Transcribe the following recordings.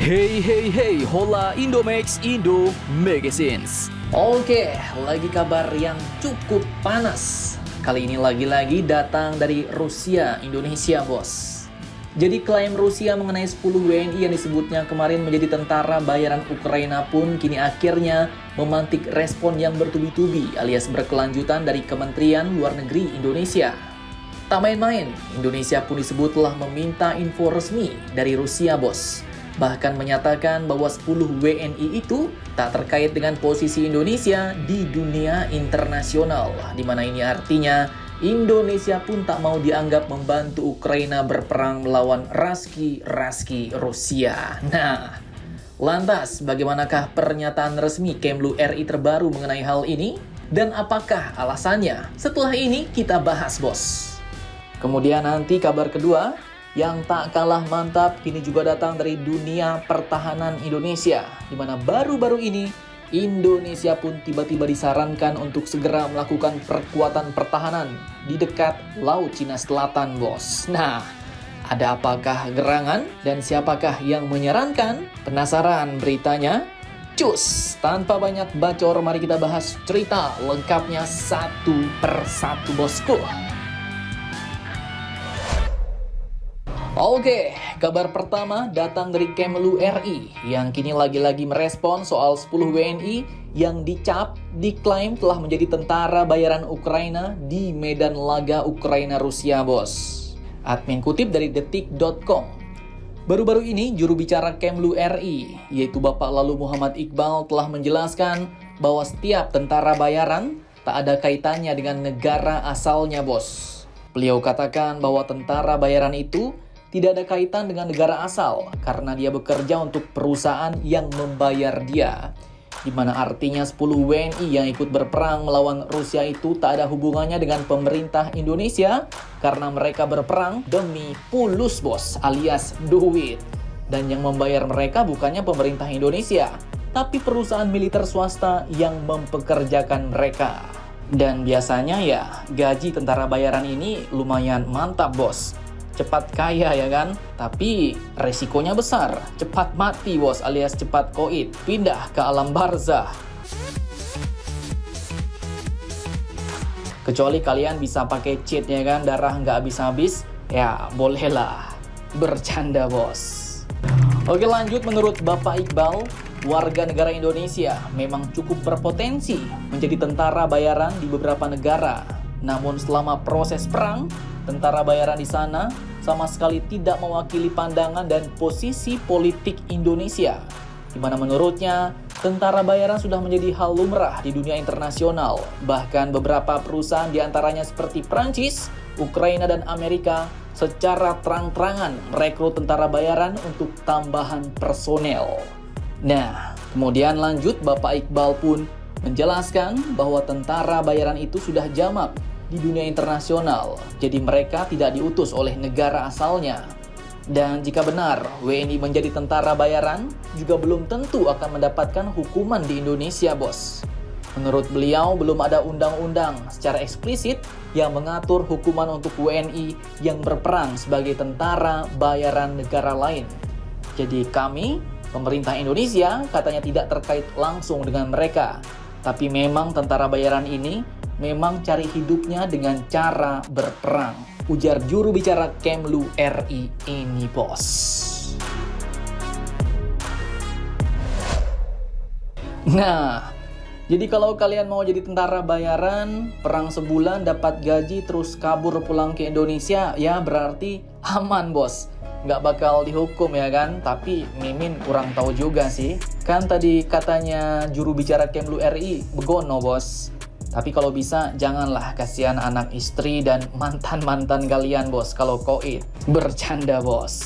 Hey hey hey, hola Indomax Indo Magazines. Oke, lagi kabar yang cukup panas. Kali ini lagi-lagi datang dari Rusia, Indonesia, bos. Jadi klaim Rusia mengenai 10 WNI yang disebutnya kemarin menjadi tentara bayaran Ukraina pun kini akhirnya memantik respon yang bertubi-tubi alias berkelanjutan dari Kementerian Luar Negeri Indonesia. Tak main-main, Indonesia pun disebut telah meminta info resmi dari Rusia, bos. Bahkan menyatakan bahwa 10 WNI itu tak terkait dengan posisi Indonesia di dunia internasional. Di mana ini artinya Indonesia pun tak mau dianggap membantu Ukraina berperang melawan raski-raski Rusia. Nah, lantas bagaimanakah pernyataan resmi Kemlu RI terbaru mengenai hal ini? Dan apakah alasannya? Setelah ini kita bahas, bos. Kemudian nanti kabar kedua yang tak kalah mantap kini juga datang dari dunia pertahanan Indonesia, di mana baru-baru ini Indonesia pun tiba-tiba disarankan untuk segera melakukan perkuatan pertahanan di dekat Laut Cina Selatan, bos. Nah, ada apakah gerangan dan siapakah yang menyarankan? Penasaran beritanya? Cus, tanpa banyak bacor, mari kita bahas cerita lengkapnya satu persatu, bosku. Oke, kabar pertama datang dari Kemlu RI yang kini lagi-lagi merespon soal 10 WNI yang diklaim telah menjadi tentara bayaran Ukraina di medan laga Ukraina-Rusia, bos. Admin kutip dari detik.com. Baru-baru ini juru bicara Kemlu RI, yaitu Bapak Lalu Muhammad Iqbal, telah menjelaskan bahwa setiap tentara bayaran tak ada kaitannya dengan negara asalnya, bos. Beliau katakan bahwa tentara bayaran itu tidak ada kaitan dengan negara asal karena dia bekerja untuk perusahaan yang membayar dia. Di mana artinya 10 WNI yang ikut berperang melawan Rusia itu tak ada hubungannya dengan pemerintah Indonesia karena mereka berperang demi pulus, bos, alias duit. Dan yang membayar mereka bukannya pemerintah Indonesia, tapi perusahaan militer swasta yang mempekerjakan mereka. Dan biasanya ya, gaji tentara bayaran ini lumayan mantap, bos. Cepat kaya ya kan, tapi resikonya besar. Cepat mati, bos, alias cepat koit, pindah ke alam barzah. Kecuali kalian bisa pakai cheat ya kan, darah nggak habis-habis, ya bolehlah. Bercanda, bos. Oke, lanjut. Menurut Bapak Iqbal, warga negara Indonesia memang cukup berpotensi menjadi tentara bayaran di beberapa negara. Namun selama proses perang, tentara bayaran di sana sama sekali tidak mewakili pandangan dan posisi politik Indonesia, di mana menurutnya tentara bayaran sudah menjadi hal lumrah di dunia internasional. Bahkan beberapa perusahaan diantaranya seperti Prancis, Ukraina, dan Amerika secara terang-terangan merekrut tentara bayaran untuk tambahan personel. Nah, kemudian lanjut Bapak Iqbal pun menjelaskan bahwa tentara bayaran itu sudah jamak di dunia internasional, jadi mereka tidak diutus oleh negara asalnya. Dan jika benar WNI menjadi tentara bayaran, juga belum tentu akan mendapatkan hukuman di Indonesia, bos. Menurut beliau, belum ada undang-undang secara eksplisit yang mengatur hukuman untuk WNI yang berperang sebagai tentara bayaran negara lain. Jadi kami, pemerintah Indonesia, katanya tidak terkait langsung dengan mereka. Tapi memang tentara bayaran ini memang cari hidupnya dengan cara berperang, ujar juru bicara Kemlu RI ini, bos. Nah, jadi kalau kalian mau jadi tentara bayaran, perang sebulan, dapat gaji, terus kabur pulang ke Indonesia, ya berarti aman, bos. Nggak bakal dihukum ya kan, tapi Mimin kurang tahu juga sih. Kan tadi katanya juru bicara Kemlu RI begono, bos. Tapi kalau bisa janganlah, kasihan anak istri dan mantan-mantan kalian, bos, kalau koit. Bercanda, bos.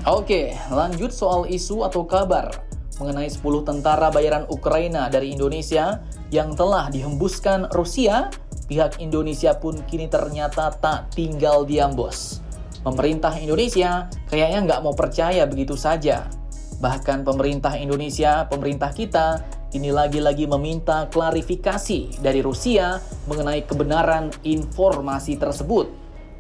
Oke, lanjut soal isu atau kabar mengenai 10 tentara bayaran Ukraina dari Indonesia yang telah dihembuskan Rusia. Pihak Indonesia pun kini ternyata tak tinggal diam, bos. Pemerintah Indonesia kayaknya nggak mau percaya begitu saja. Bahkan pemerintah Indonesia, pemerintah kita, ini lagi-lagi meminta klarifikasi dari Rusia mengenai kebenaran informasi tersebut.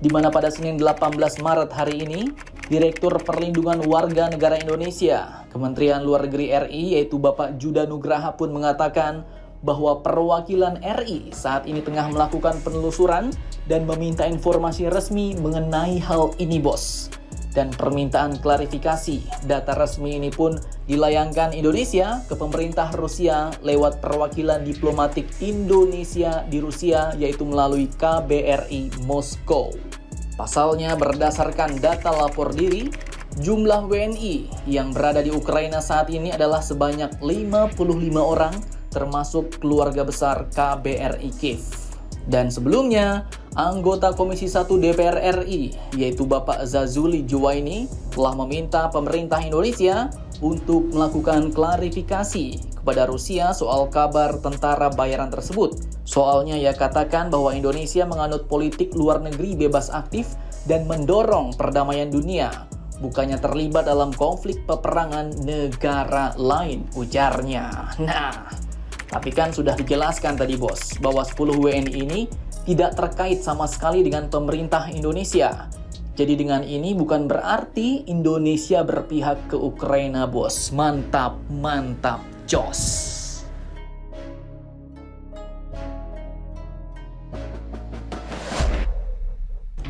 Di mana pada Senin 18 Maret hari ini, Direktur Perlindungan Warga Negara Indonesia, Kementerian Luar Negeri RI, yaitu Bapak Judah Nugraha pun mengatakan bahwa perwakilan RI saat ini tengah melakukan penelusuran dan meminta informasi resmi mengenai hal ini, bos. Dan permintaan klarifikasi data resmi ini pun dilayangkan Indonesia ke pemerintah Rusia lewat perwakilan diplomatik Indonesia di Rusia, yaitu melalui KBRI Moskow. Pasalnya, berdasarkan data lapor diri, jumlah WNI yang berada di Ukraina saat ini adalah sebanyak 55 orang, termasuk keluarga besar KBRI Kiev. Dan sebelumnya, anggota Komisi 1 DPR RI, yaitu Bapak Zazuli Juwaini, telah meminta pemerintah Indonesia untuk melakukan klarifikasi kepada Rusia soal kabar tentara bayaran tersebut. Soalnya ia katakan bahwa Indonesia menganut politik luar negeri bebas aktif dan mendorong perdamaian dunia, bukannya terlibat dalam konflik peperangan negara lain, ujarnya. Nah, tapi kan sudah dijelaskan tadi, bos, bahwa 10 WNI ini tidak terkait sama sekali dengan pemerintah Indonesia. Jadi dengan ini bukan berarti Indonesia berpihak ke Ukraina, bos. Mantap, mantap, jos.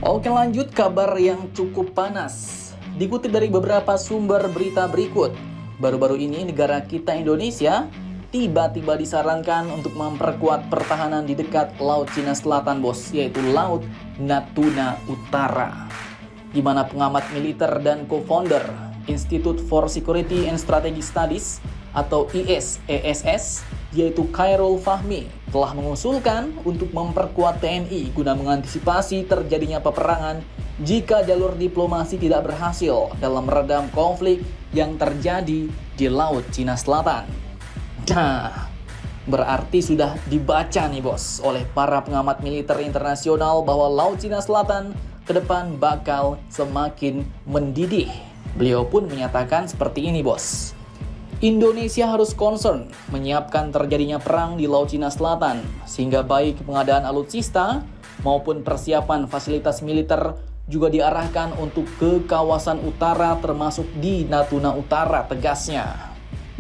Oke, lanjut kabar yang cukup panas. Dikutip dari beberapa sumber berita berikut, baru-baru ini negara kita Indonesia tiba-tiba disarankan untuk memperkuat pertahanan di dekat Laut Cina Selatan, bos, yaitu Laut Natuna Utara. Di mana pengamat militer dan co-founder Institute for Security and Strategic Studies atau ISESS, yaitu Khairul Fahmi, telah mengusulkan untuk memperkuat TNI guna mengantisipasi terjadinya peperangan jika jalur diplomasi tidak berhasil dalam meredam konflik yang terjadi di Laut Cina Selatan. Nah, berarti sudah dibaca nih, bos, oleh para pengamat militer internasional bahwa Laut Cina Selatan ke depan bakal semakin mendidih. Beliau pun menyatakan seperti ini, bos. Indonesia harus concern menyiapkan terjadinya perang di Laut Cina Selatan, sehingga baik pengadaan alutsista maupun persiapan fasilitas militer juga diarahkan untuk ke kawasan utara termasuk di Natuna Utara, tegasnya.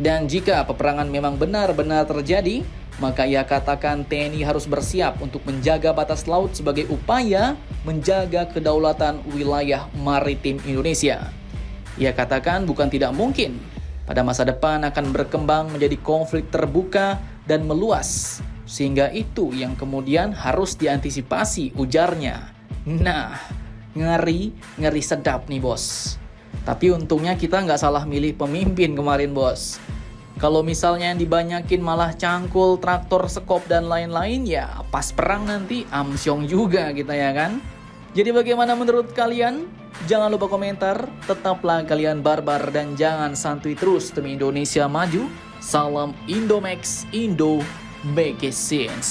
Dan jika peperangan memang benar-benar terjadi, maka ia katakan TNI harus bersiap untuk menjaga batas laut sebagai upaya menjaga kedaulatan wilayah maritim Indonesia. Ia katakan bukan tidak mungkin pada masa depan akan berkembang menjadi konflik terbuka dan meluas, sehingga itu yang kemudian harus diantisipasi, ujarnya. Nah, ngeri sedap nih, bos. Tapi untungnya kita nggak salah milih pemimpin kemarin, bos. Kalau misalnya yang dibanyakin malah cangkul, traktor, sekop, dan lain-lain, ya pas perang nanti amsyong juga kita, ya kan? Jadi bagaimana menurut kalian? Jangan lupa komentar, tetaplah kalian barbar dan jangan santuy terus demi Indonesia maju. Salam Indomax, Indo Magazines.